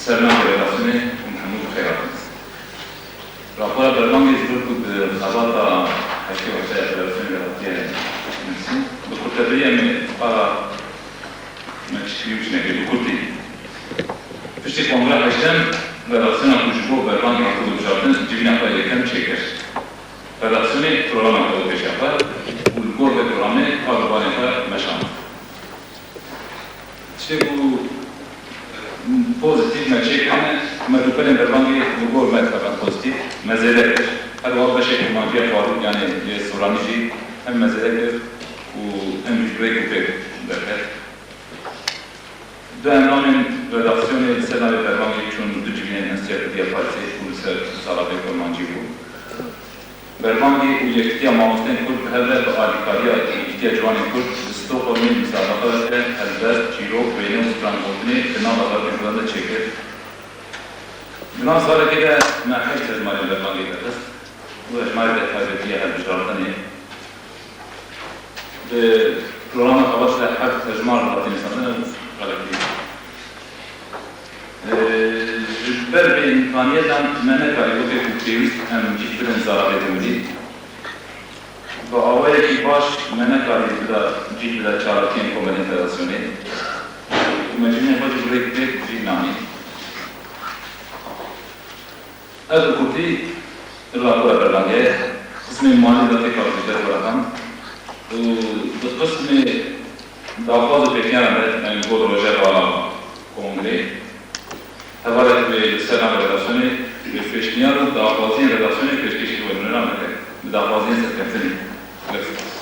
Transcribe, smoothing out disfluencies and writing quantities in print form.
سلام relazione con Mahmoud Khairat. Rapora برنامج يذكر بخبطة حكي وحشة relazione غلطية نفسي بكتابية من قارة ما تشكيوش نجي بكتي فشتي كونغرا حشتم relazione كوشبو برنامج يحكو بجارتن جبنا قاية كم تشكر relazione programma قاية بشافر والقول بprogramme قاربانة مشان تشتكو pozitiv meçekane medukalen berbangi bugor metkaban pozitif mezelek her vakit şey magiye varlık yani soranıcı hem mezelektir u hem yüzbek upek derler. Dönemlerin redaksiyonu senaryo berbangi için düzgün enstitüye parti kursa salabe kormancı bu. Berbangi uyektiya mamusten kurt her adikariya ihtiyaçvanı kurt Stockholm'un müsabakalarken elbet, çirok, beyni uçuran final alanlarında çekir. Bundan sonra ki de merhek sezmari verman getiririz. Bu ecmari de tabiatiye her bişaratan iyi. Programa kavaşla her ecmar rahat insanı galaktiği. Jübber ve imkaniyetten menek ayıbı ve kutluyoruz hem ciddiren zarar edilmeli. با آوایی که باش منه کاری بوده جیل بوده چارتین کمرین فدراسیونی مجموعه خود جوری که جیل نامی از کتی راپور برلنگه قسم مالی داتی کارزیده برکن به قسم داخواز پیکیان باید گود روژه والا کنگری حوالت به سلام فدراسیونی به فشنیار و داخوازی فدراسیونی پیشکشی و نرام بده به داخوازی سرکتنی Gracias.